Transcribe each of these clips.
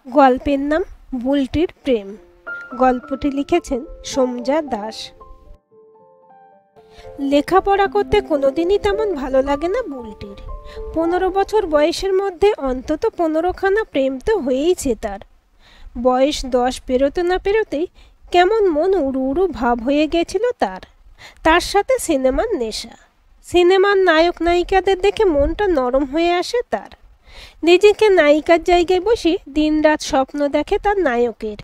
গল্পের নাম বুলটির প্রেম। গল্পটি লিখেছেন সোমজা দাস। লেখাপড়া করতে কোনোদিনই তেমন ভালো লাগে না বুলটির। 15 বছর বয়সের মধ্যে অন্তত 15খানা প্রেম তো হয়েইছে তার। বয়স 10 পেরোতে না পেরোতেই কেমন মন উড়ু উড়ু ভাব হয়ে গেছিল তার সাথে সিনেমার নেশা। সিনেমার নায়ক নায়িকাদের দেখে মনটা নরম হয়ে আসে তার। নিজেকে নায়িকার জায়গায় বসে দিনরাত স্বপ্ন দেখে তার নায়কের।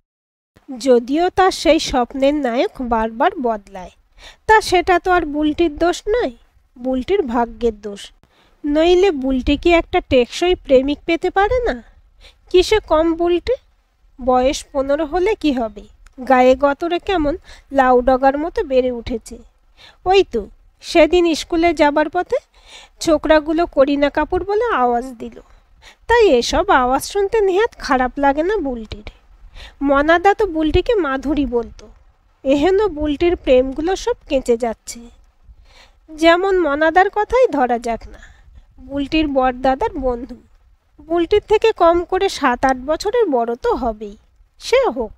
যদিও তার সেই স্বপ্নের নায়ক বারবার বদলায়, তা সেটা তো আর বুলটির দোষ নয়, বুলটির ভাগ্যের দোষ। নইলে বুলটি কি একটা টেকসই প্রেমিক পেতে পারে না? কিসে কম বুলটি? বয়স 15 হলে কি হবে, গায়ে গতরে কেমন লাউ ডগার মতো বেড়ে উঠেছে। ওই তো সেদিন স্কুলে যাবার পথে ছোকরাগুলো করিনা কাপুর বলে আওয়াজ দিল, তাই এসব আওয়াজ শুনতে নেহাত খারাপ লাগে না বুলটির। মনাদা তো বুলটিকে মাধুরী বলতো। এহেন বুলটির প্রেমগুলো সব কেঁচে যাচ্ছে। যেমন মনাদার কথাই ধরা যাক না, বুলটির বড়দাদার বন্ধু। বুলটির থেকে কম করে 7-8 বছরের বড় তো হবেই, সে হোক।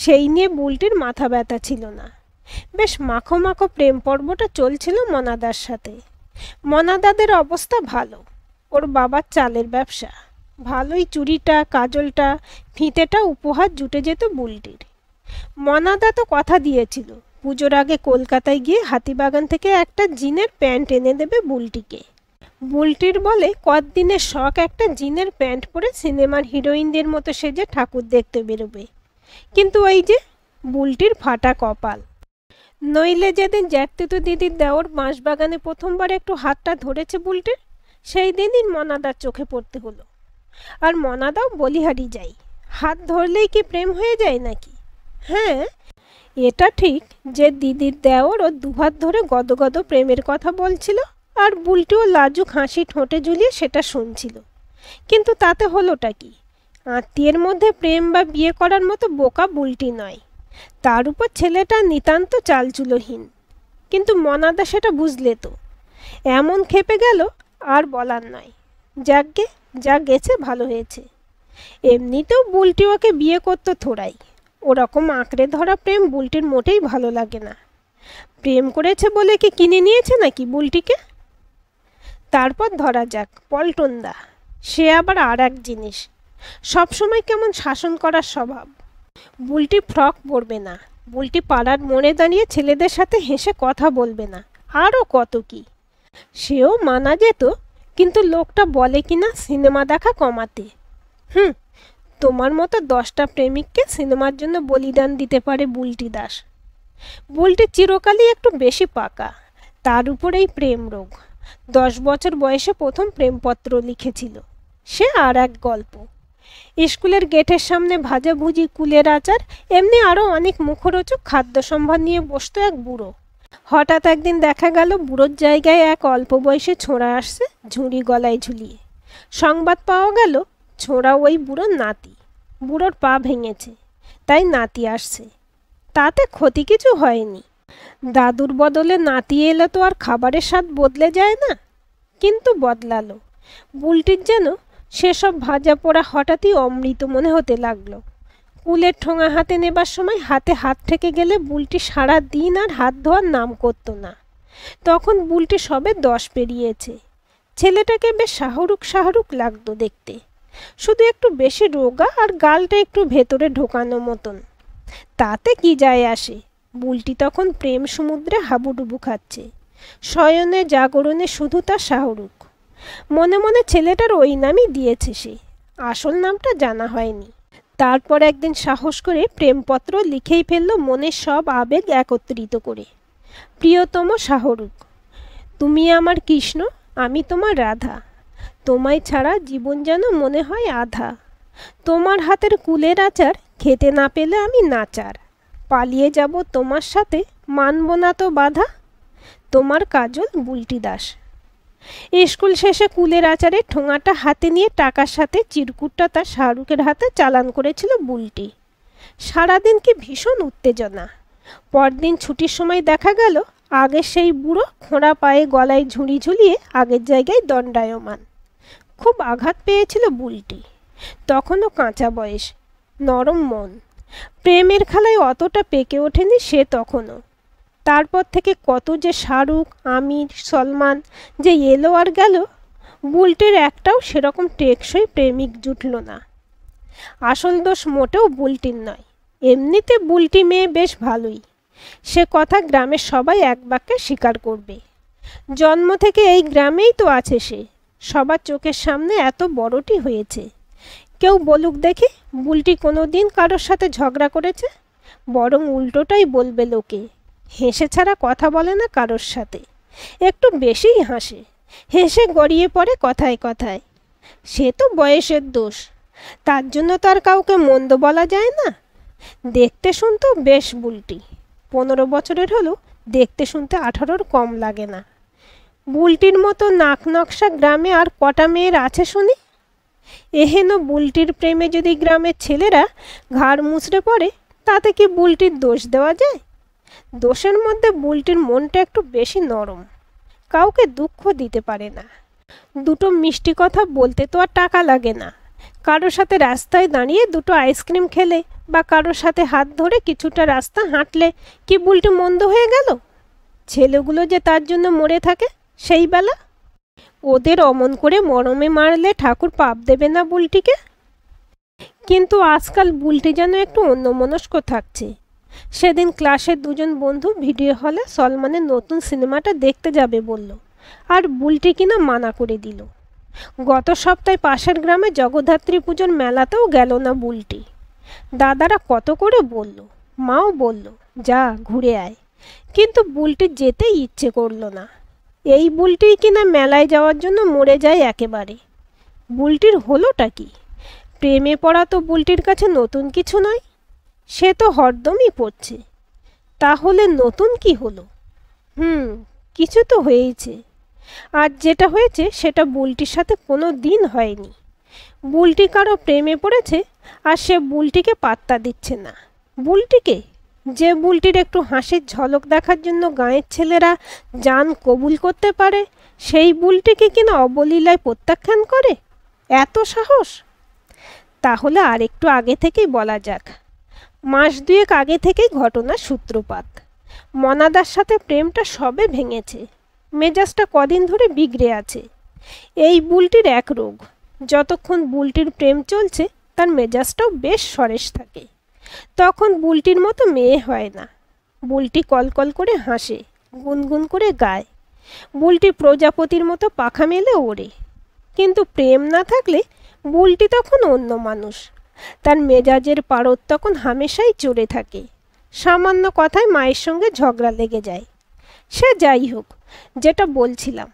সেই নিয়ে বুলটির মাথা ব্যথা ছিল না। বেশ মাখো মাখো প্রেম পর্বটা চলছিল মনাদার সাথে। মনাদাদের অবস্থা ভালো, ওর বাবার চালের ব্যবসা। ভালোই চুড়িটা, কাজলটা, ফিতেটা উপহার জুটে যেত বুলটির। মনাদা তো কথা দিয়েছিল পুজোর আগে কলকাতায় গিয়ে হাতিবাগান থেকে একটা জিনের প্যান্ট এনে দেবে বুলটিকে। বুলটির বলে কতদিনের শখ একটা জিনের প্যান্ট পরে সিনেমার হিরোইনদের মতো সেজে ঠাকুর দেখতে বেরোবে। কিন্তু ওই যে বুলটির ফাটা কপাল। নইলে যেদিন জ্যাঠতুতো দিদির দেওর বাঁশবাগানে প্রথমবার একটু হাতটা ধরেছে বুলটির, সেই দিনই মনাদার চোখে পড়তে হলো। আর মনাদাও বলিহারি যায়, হাত ধরলেই কি প্রেম হয়ে যায় নাকি? হ্যাঁ, এটা ঠিক যে দিদির দেওর ও দুহাত ধরে গদগদ প্রেমের কথা বলছিল, আর বুলটিও লাজুক হাসি ঠোঁটে ঝুলিয়ে সেটা শুনছিল। কিন্তু তাতে হলোটা কি? আত্মীয়ের মধ্যে প্রেম বা বিয়ে করার মতো বোকা বুলটি নয়। তার উপর ছেলেটা নিতান্ত চালচুলোহীন। কিন্তু মনাদা সেটা বুঝলে তো। এমন খেপে গেল আর বলার নয়। যাকগে, যা গেছে ভালো হয়েছে। এমনিতেও বুলটি ওকে বিয়ে করতো থোড়াই। ওরকম আঁকড়ে ধরা প্রেম বুলটির মোটেই ভালো লাগে না। প্রেম করেছে বলে কি কিনে নিয়েছে নাকি বুলটিকে? তারপর ধরা যাক পল্টনদা, সে আবার আর এক জিনিস। সবসময় কেমন শাসন করার স্বভাব। বুলটি ফ্রক পরবে না, বুলটি পাড়ার মোড়ে দাঁড়িয়ে ছেলেদের সাথে হেসে কথা বলবে না, আরও কত কি। সেও মানা যেত, কিন্তু লোকটা বলে কিনা সিনেমা দেখা কমাতে। তোমার মতো 10টা প্রেমিককে সিনেমার জন্য বলিদান দিতে পারে বুলটি দাস। বুলটি চিরকালই একটু বেশি পাকা, তার উপর এই প্রেম রোগ। 10 বছর বয়সে প্রথম প্রেমপত্র লিখেছিল, সে আর এক গল্প। স্কুলের গেটের সামনে ভাজাভুজি, কুলের আচার, এমনি আরও অনেক মুখরোচক খাদ্য সম্ভার নিয়ে বসতো এক বুড়ো। হঠাৎ একদিন দেখা গেল বুড়োর জায়গায় এক অল্প বয়সে ছোঁড়া আসছে ঝুড়ি গলায় ঝুলিয়ে। সংবাদ পাওয়া গেল ছোঁড়া ওই বুড়োর নাতি। বুড়োর পা ভেঙেছে, তাই নাতি আসছে। তাতে ক্ষতি কিছু হয়নি। দাদুর বদলে নাতি এলে তো আর খাবারের স্বাদ বদলে যায় না। কিন্তু বদলালো। বুলটির যেন সেসব ভাজা পোড়া হঠাৎই অমৃত মনে হতে লাগলো। কুলের ঠোঙা হাতে নেবার সময় হাতে হাত ঠেকে গেলে বুলটি সারা দিন আর হাত ধোয়ার নাম করতো না। তখন বুলটি সবে 10 পেরিয়েছে। ছেলেটাকে বেশ শাহরুখ শাহরুখ লাগতো দেখতে, শুধু একটু বেশি রোগা আর গালটা একটু ভেতরে ঢোকানো মতন। তাতে কি যায় আসে, বুলটি তখন প্রেম সমুদ্রে হাবুডুবু খাচ্ছে। শয়নে জাগরণে শুধু তার শাহরুখ। মনে মনে ছেলেটার ওই নামই দিয়েছে সে, আসল নামটা জানা হয়নি। তারপর একদিন সাহস করে প্রেমপত্র লিখেই ফেলল মনের সব আবেগ একত্রিত করে। প্রিয়তম শাহরুখ, তুমি আমার কৃষ্ণ, আমি তোমার রাধা। তোমায় ছাড়া জীবন যেন মনে হয় আধা। তোমার হাতের কুলের আচার খেতে না পেলে আমি নাচার। পালিয়ে যাব তোমার সাথে, মানব না তো বাধা। তোমার কাজল বুলটি দাস। স্কুল শেষে কুলের আচারের ঠোঙাটা হাতে নিয়ে টাকার সাথে চিরকুটটা তার শাহরুখের হাতে চালান করেছিল বুলটি। সারাদিন কি ভীষণ উত্তেজনা। পরদিন ছুটির সময় দেখা গেল আগের সেই বুড়ো খোঁড়া পায়ে গলায় ঝুড়ি ঝুলিয়ে আগের জায়গায় দণ্ডায়মান। খুব আঘাত পেয়েছিল বুলটি। তখনও কাঁচা বয়স, নরম মন, প্রেমের খেলায় অতটা পেকে ওঠেনি সে তখনও। তারপর থেকে কত যে শাহরুখ, আমির, সলমান যে এলো আর গেল, বুলটির একটাও সেরকম টেকসই প্রেমিক জুটল না। আসল দোষ মোটেও বুলটির নয়, এমনিতে বুলটি মেয়ে বেশ ভালোই, সে কথা গ্রামের সবাই এক বাক্যে স্বীকার করবে। জন্ম থেকে এই গ্রামেই তো আছে সে, সবার চোখের সামনে এত বড়টি হয়েছে। কেউ বলুক দেখি বুলটি কোনো দিন কারোর সাথে ঝগড়া করেছে? বরং উল্টোটাই বলবে লোকে, হেসে ছাড়া কথা বলে না কারোর সাথে, একটু বেশিই হাসে, হেসে গড়িয়ে পড়ে কথায় কথায়। সে তো বয়সের দোষ, তার জন্য তো আর কাউকে মন্দ বলা যায় না। দেখতে শুনতেও বেশ বুলটি, 15 বছরের হলেও দেখতে শুনতে 18-র কম লাগে না। বুলটির মতো নাক নকশা গ্রামে আর কটা মেয়ের আছে শুনি? এহেন বুলটির প্রেমে যদি গ্রামের ছেলেরা ঘাড় মুচড়ে পড়ে, তাতে কি বুলটির দোষ দেওয়া যায়? দোষের মধ্যে বুলটির মনটা একটু বেশি নরম, কাউকে দুঃখ দিতে পারে না। দুটো মিষ্টি কথা বলতে তো আর টাকা লাগে না। কারোর সাথে রাস্তায় দাঁড়িয়ে দুটো আইসক্রিম খেলে বা কারোর সাথে হাত ধরে কিছুটা রাস্তা হাঁটলে কি বুলটি মন্দ হয়ে গেল? ছেলেগুলো যে তার জন্য মরে থাকে সেই বেলা। ওদের অমন করে মরমে মারলে ঠাকুর পাপ দেবে না বুলটিকে? কিন্তু আজকাল বুলটি যেন একটু অন্যমনস্ক থাকছে। সেদিন ক্লাসের দুজন বন্ধু ভিডিও হলে সলমানের নতুন সিনেমাটা দেখতে যাবে বলল, আর বুলটি কিনা মানা করে দিল। গত সপ্তাহে পাশের গ্রামে জগদ্ধাত্রী পুজোর মেলাতেও গেল না বুলটি। দাদারা কত করে বলল, মাও বলল যা ঘুরে আয়, কিন্তু বুলটির যেতেই ইচ্ছে করল না। এই বুলটি কিনা মেলায় যাওয়ার জন্য মরে যায় একেবারে। বুলটির হলোটা কি? প্রেমে পড়া তো বুলটির কাছে নতুন কিছু নয়, সে তো হরদমই পড়ছে। তাহলে নতুন কি হলো? কিছু তো হয়েছে, আর যেটা হয়েছে সেটা বুলটির সাথে কোনো দিন হয়নি। বুলটি কারো প্রেমে পড়েছে আর সে বুলটিকে পাত্তা দিচ্ছে না। বুলটিকে, যে বুলটির একটু হাসির ঝলক দেখার জন্য গাঁয়ের ছেলেরা জান কবুল করতে পারে, সেই বুলটিকে কিনা অবলীলায় প্রত্যাখ্যান করে? এত সাহস! তাহলে আর একটু আগে থেকেই বলা যাক। মাস দুয়েক আগে থেকেই ঘটনার সূত্রপাত। মনাদার সাথে প্রেমটা সবে ভেঙেছে, মেজাজটা কদিন ধরে বিগড়ে আছে। এই বুলটির এক রোগ, যতক্ষণ বুলটির প্রেম চলছে তার মেজাজটাও বেশ সরেস থাকে। তখন বুলটির মতো মেয়ে হয় না। বুলটি কলকল করে হাসে, গুনগুন করে গায়, বুলটি প্রজাপতির মতো পাখা মেলে ওড়ে। কিন্তু প্রেম না থাকলে বুলটি তখন অন্য মানুষ। তার মেজাজের পারদ তখন হামেশাই চড়ে থাকে। সামান্য কথায় মায়ের সঙ্গে ঝগড়া লেগে যায়। সে যাই হোক, যেটা বলছিলাম,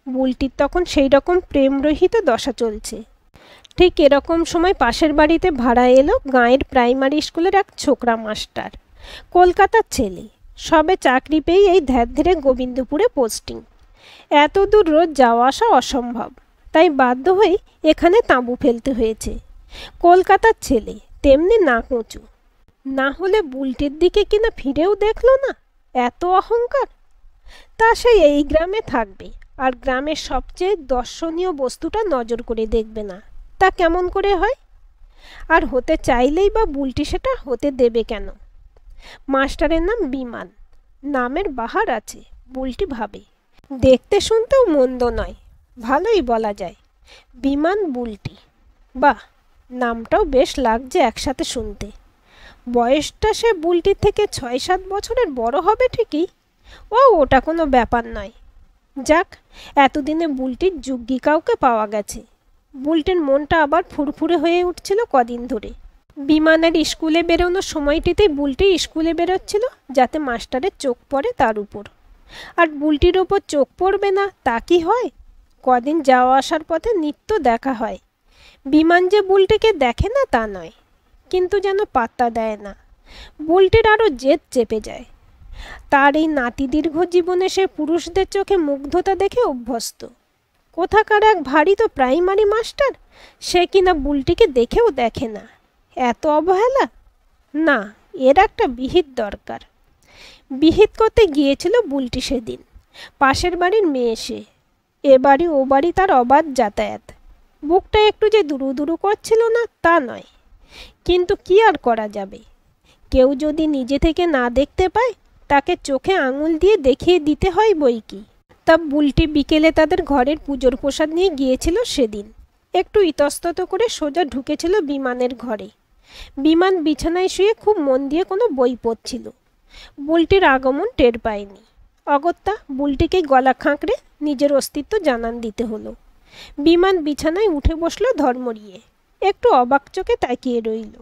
বুলটির তখন সেই রকম প্রেমরহিত দশা চলছে। ঠিক এরকম সময় পাশের বাড়িতে ভাড়া এলো গাঁয়ের প্রাইমারি স্কুলের এক ছোকরা মাস্টার, কলকাতার ছেলে। সবে চাকরি পেয়ে এই ধ্যার গোবিন্দপুরে পোস্টিং। এত দূর রোজ যাওয়া আসা অসম্ভব, তাই বাধ্য হয়ে এখানে তাঁবু ফেলতে হয়েছে। কলকাতার ছেলে, তেমনি নাক উঁচু, না হলে বুলটির দিকে কিনা ফিরেও দেখলো না। এত অহংকার! তা সে এই গ্রামে থাকবে আর গ্রামের সবচেয়ে দর্শনীয় বস্তুটা নজর করে দেখবে না, তা কেমন করে হয়? আর হতে চাইলেই বা বুলটি সেটা হতে দেবে কেন? মাস্টারের নাম বিমান, নামের বাহার আছে বুলটি ভাবে। দেখতে শুনতেও মন্দ নয়, ভালোই বলা যায়। বিমান বুলটি, বাহ, নামটাও বেশ লাগছে একসাথে শুনতে। বয়সটা সে বুলটির থেকে 6-7 বছরের বড় হবে ঠিকই, ওটা কোনো ব্যাপার নয়। যাক, এতদিনে বুলটির যোগ্যী কাউকে পাওয়া গেছে। বুলটির মনটা আবার ফুরফুরে হয়ে উঠছিল কদিন ধরে। বিমানের স্কুলে বেরোনোর সময়টিতেই বুলটি স্কুলে বেরোচ্ছিল যাতে মাস্টারের চোখ পড়ে তার উপর। আর বুলটির ওপর চোখ পড়বে না তা কি হয়? কদিন যাওয়া আসার পথে নিত্য দেখা হয়। বিমান যে বুলটিকে দেখে না তা নয়, কিন্তু যেন পাত্তা দেয় না। বুলটির আরও জেদ চেপে যায়। তার এই নাতি দীর্ঘ জীবনে সে পুরুষদের চোখে মুগ্ধতা দেখে অভ্যস্ত। কোথাকার এক ভারী তো প্রাইমারি মাস্টার, সে কিনা বুলটিকে দেখেও দেখে না। এত অবহেলা! না, এর একটা বিহিত দরকার। বিহিত করতে গিয়েছিল বুলটি সেদিন। পাশের বাড়ির মেয়ে সে, এ বাড়ি ও বাড়ি তার অবাধ যাতায়াত। বুকটা একটু যে দুরু দুরু করছিল না তা নয়, কিন্তু কি আর করা যাবে। কেউ যদি নিজে থেকে না দেখতে পায় তাকে চোখে আঙুল দিয়ে দেখিয়ে দিতে হয় বই কি। তা বুলটি বিকেলে তাদের ঘরের পুজোর প্রসাদ নিয়ে গিয়েছিল সেদিন। একটু ইতস্তত করে সোজা ঢুকেছিল বিমানের ঘরে। বিমান বিছানায় শুয়ে খুব মন দিয়ে কোনো বই পড়ছিল। বুলটির আগমন টের পায়নি। অগত্যা বুলটিকে গলা খাঁকড়ে নিজের অস্তিত্ব জানান দিতে হলো। বিমান বিছানায় উঠে বসলো ধর্মরিয়ে। একটু অবাক চোখে তাকিয়ে রইল।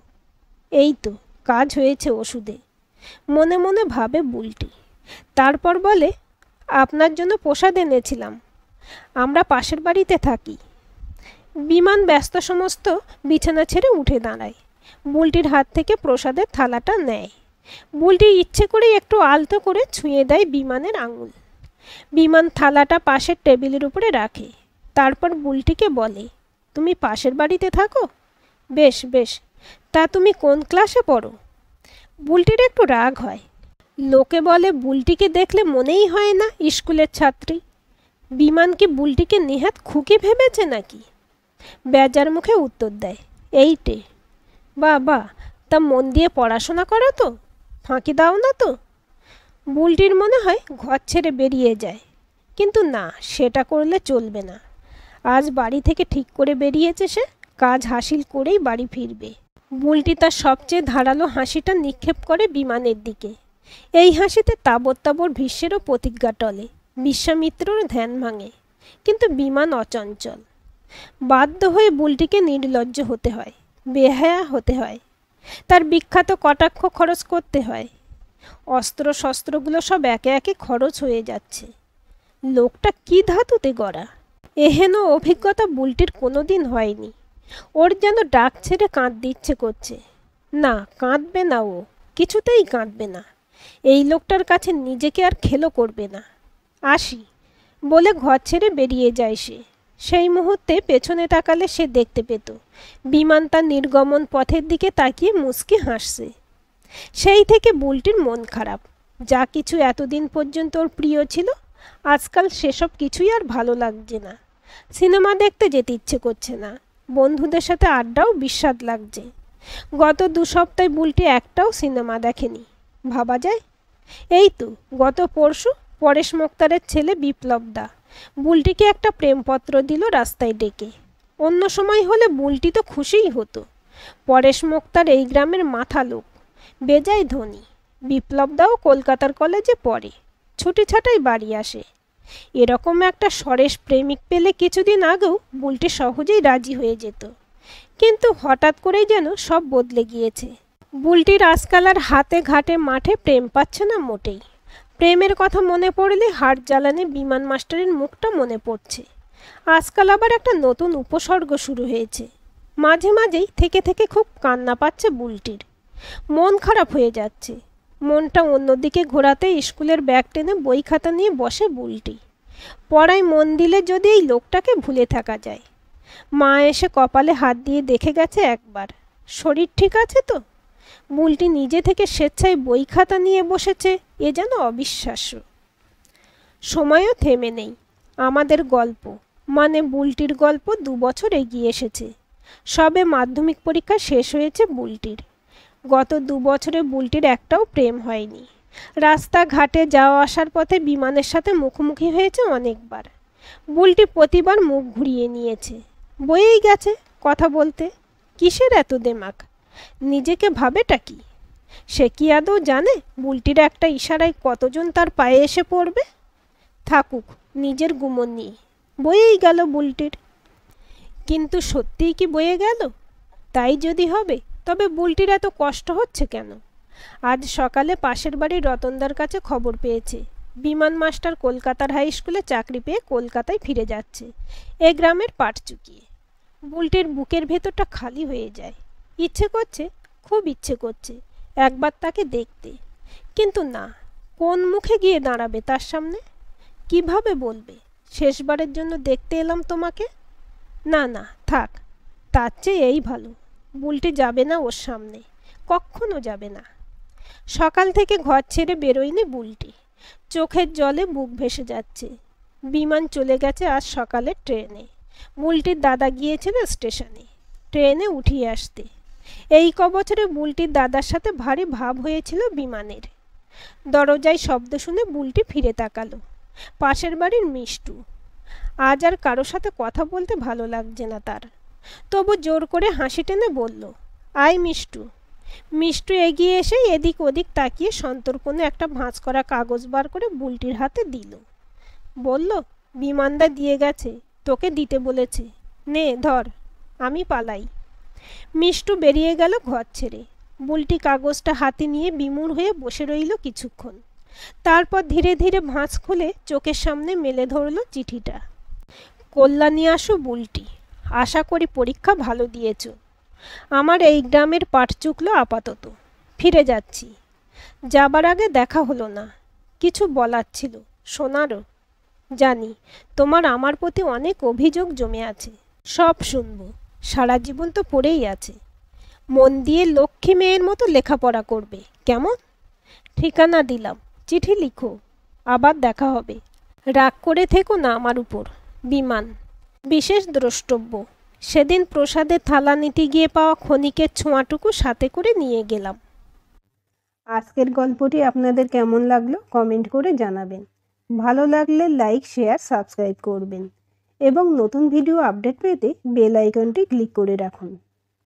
এই তো কাজ হয়েছে ওষুধে, মনে মনে ভাবে বুলটি। তারপর বলে, আপনার জন্য প্রসাদ এনেছিলাম, আমরা পাশের বাড়িতে থাকি। বিমান ব্যস্ত সমস্ত বিছানা ছেড়ে উঠে দাঁড়ায়। বুলটির হাত থেকে প্রসাদের থালাটা নেয়। বুলটি ইচ্ছে করে একটু আলতো করে ছুঁয়ে দেয় বিমানের আঙুল। বিমান থালাটা পাশের টেবিলের উপরে রাখে। তারপর বুলটিকে বলে, তুমি পাশের বাড়িতে থাকো? বেশ বেশ, তা তুমি কোন ক্লাসে পড়ো? বুলটির একটু রাগ হয়। লোকে বলে বুলটিকে দেখলে মনেই হয় না স্কুলের ছাত্রী। বিমান কি বুলটিকে নেহাত খুকি ভেবেছে নাকি? বেজার মুখে উত্তর দেয়, এইটে। বাবা, তা মন দিয়ে পড়াশোনা করো তো? ফাঁকি দাও না তো? বুলটির মনে হয় ঘর ছেড়ে বেরিয়ে যায়, কিন্তু না, সেটা করলে চলবে না। আজ বাড়ি থেকে ঠিক করে বেরিয়েছে সে কাজ হাসিল করেই বাড়ি ফিরবে। বুলটি তার সবচেয়ে ধারালো হাসিটা নিক্ষেপ করে বিমানের দিকে। এই হাসিতে তাবর তাবর ভীষ্মেরও প্রতিজ্ঞা টলে, বিশ্বামিত্রর ধ্যান ভাঙে। কিন্তু বিমান অচঞ্চল। বাধ্য হয়ে বুলটিকে নির্লজ্জ হতে হয়, বেহায়া হতে হয়। তার বিখ্যাত কটাক্ষ খরচ করতে হয়। অস্ত্র শস্ত্রগুলো সব একে একে খরচ হয়ে যাচ্ছে। লোকটা কি ধাতুতে গড়া! এহেন অভিজ্ঞতা বুলটির কোনো দিন হয়নি। ওর যেন ডাক ছেড়ে কাঁদতে ইচ্ছে করছে। না, কাঁদবে না, ও কিছুতেই কাঁদবে না। এই লোকটার কাছে নিজেকে আর খেলো করবে না। আসি বলে ঘর ছেড়ে বেরিয়ে যায় সে। সেই মুহূর্তে পেছনে তাকালে সে দেখতে পেত বিমান তার নির্গমন পথের দিকে তাকিয়ে মুচকি হাসছে। সেই থেকে বুলটির মন খারাপ। যা কিছু এতদিন পর্যন্ত ওর প্রিয় ছিল, আজকাল সেসব কিছুই আর ভালো লাগছে না। সিনেমা দেখতে যেতে ইচ্ছে করছে না। বন্ধুদের সাথে আড্ডাও বিস্বাদ লাগছে। গত 2 সপ্তাহে বুলটি একটাও সিনেমা দেখেনি। ভাবা যায়। এই তো গত পরশু পরেশ মোক্তারের ছেলে বিপ্লব দা বুলটিকে একটা প্রেমপত্র দিল রাস্তায় ডেকে। অন্য সময় হলে বুলটি তো খুশিই হতো। পরেশ মোক্তার এই গ্রামের মাথা লোক, বেজায় ধনী। বিপ্লব দাও কলকাতার কলেজে পড়ে, ছুটি ছাটাই বাড়ি আসে। এরকম একটা সরেশ প্রেমিক পেলে কিছুদিন আগেও বুলটি সহজেই রাজি হয়ে যেত। কিন্তু হঠাৎ করেই যেন সব বদলে গিয়েছে। বুলটির আজকাল আর হাতে ঘাটে মাঠে প্রেম পাচ্ছে না মোটেই। প্রেমের কথা মনে পড়লে হাড় জ্বালানে বিমান মাস্টারের মুখটা মনে পড়ছে। আজকাল আবার একটা নতুন উপসর্গ শুরু হয়েছে। মাঝে মাঝেই থেকে থেকে খুব কান্না পাচ্ছে বুলটির। মন খারাপ হয়ে যাচ্ছে। মনটা অন্যদিকে ঘোরাতে স্কুলের ব্যাগ টেনে বই খাতা নিয়ে বসে বুলটি। পড়ায় মন দিলে যদি এই লোকটাকে ভুলে থাকা যায়। মা এসে কপালে হাত দিয়ে দেখে গেছে একবার, শরীর ঠিক আছে তো। বুলটি নিজে থেকে স্বেচ্ছায় বই খাতা নিয়ে বসেছে, এ যেন অবিশ্বাস্য। সময়ও থেমে নেই। আমাদের গল্প মানে বুলটির গল্প 2 বছর এগিয়ে এসেছে। সবে মাধ্যমিক পরীক্ষা শেষ হয়েছে বুলটির। গত 2 বছরে বুলটির একটাও প্রেম হয়নি। রাস্তাঘাটে যাওয়া আসার পথে বিমানের সাথে মুখোমুখি হয়েছে অনেকবার। বুলটি প্রতিবার মুখ ঘুরিয়ে নিয়েছে। বয়েই গেছে কথা বলতে। কিসের এত দেমাক? নিজেকে ভাবেটা কি? সে কি আদৌ জানে বুলটির একটা ইশারায় কতজন তার পায়ে এসে পড়বে? থাকুক নিজের গুমন নিয়ে। বয়েই গেল বুলটির। কিন্তু সত্যিই কি বয়ে গেল? তাই যদি হবে তবে বুলটির এত কষ্ট হচ্ছে কেন? আজ সকালে পাশের বাড়ির রতনদার কাছে খবর পেয়েছে বিমান মাস্টার কলকাতার হাই স্কুলে চাকরি পেয়ে কলকাতায় ফিরে যাচ্ছে, এ গ্রামের পাট চুকিয়ে। বুলটির বুকের ভেতরটা খালি হয়ে যায়। ইচ্ছে করছে, খুব ইচ্ছে করছে একবার তাকে দেখতে। কিন্তু না, কোন মুখে গিয়ে দাঁড়াবে তার সামনে? কিভাবে বলবে শেষবারের জন্য দেখতে এলাম তোমাকে? না না, থাক, তার চেয়ে এই ভালো। বুলটি যাবে না ওর সামনে, কখনো যাবে না। সকাল থেকে ঘর ছেড়ে বেরোয়নি বুলটি। চোখের জলে বুক ভেসে যাচ্ছে। বিমান চলে গেছে আজ সকালের ট্রেনে। বুলটির দাদা গিয়েছিল স্টেশনে ট্রেনে উঠিয়ে আসতে। এই কবছরে বুলটির দাদার সাথে ভারী ভাব হয়েছিল বিমানের। দরজায় শব্দ শুনে বুলটি ফিরে তাকালো। পাশের বাড়ির মিষ্টু। আজ আর কারো সাথে কথা বলতে ভালো লাগছে না তার, তবু জোর করে হাসি টেনে বলল, আয় মিষ্টু। মিষ্টু এগিয়ে এসে এদিক ওদিক তাকিয়ে সন্তর্পণে একটা ভাঁজ করা কাগজ বার করে বুলটির হাতে দিল। বলল, বিমানদা দিয়ে গেছে, তোকে দিতে বলেছে, নে ধর, আমি পালাই। মিষ্টু বেরিয়ে গেল ঘর ছেড়ে। বুলটি কাগজটা হাতে নিয়ে বিমূঢ় হয়ে বসে রইল কিছুক্ষণ। তারপর ধীরে ধীরে ভাঁজ খুলে চোখের সামনে মেলে ধরল চিঠিটা। কল্যাণী আসো বুলটি, আশা করি পরীক্ষা ভালো দিয়েছ। আমার এই গ্রামের পাঠ চুকলো আপাতত, ফিরে যাচ্ছি। যাবার আগে দেখা হলো না, কিছু বলার ছিল, শোনারও। জানি তোমার আমার প্রতি অনেক অভিযোগ জমে আছে, সব শুনবো। সারা জীবন তো পড়েই আছে। মন দিয়ে লক্ষ্মী মেয়ের মতো লেখাপড়া করবে, কেমন? ঠিকানা দিলাম, চিঠি লিখো, আবার দেখা হবে। রাগ করে থেকো না আমার উপর। বিমান। বিশেষ দ্রষ্টব্য। সেদিন প্রসাদের থালা নিতে গিয়ে পাওয়া ক্ষণিকের ছোঁয়াটুকু সাথে করে নিয়ে গেলাম। আজকের গল্পটি আপনাদের কেমন লাগলো কমেন্ট করে জানাবেন। ভালো লাগলে লাইক, শেয়ার, সাবস্ক্রাইব করবেন এবং নতুন ভিডিও আপডেট পেতে বেল আইকনটি ক্লিক করে রাখুন।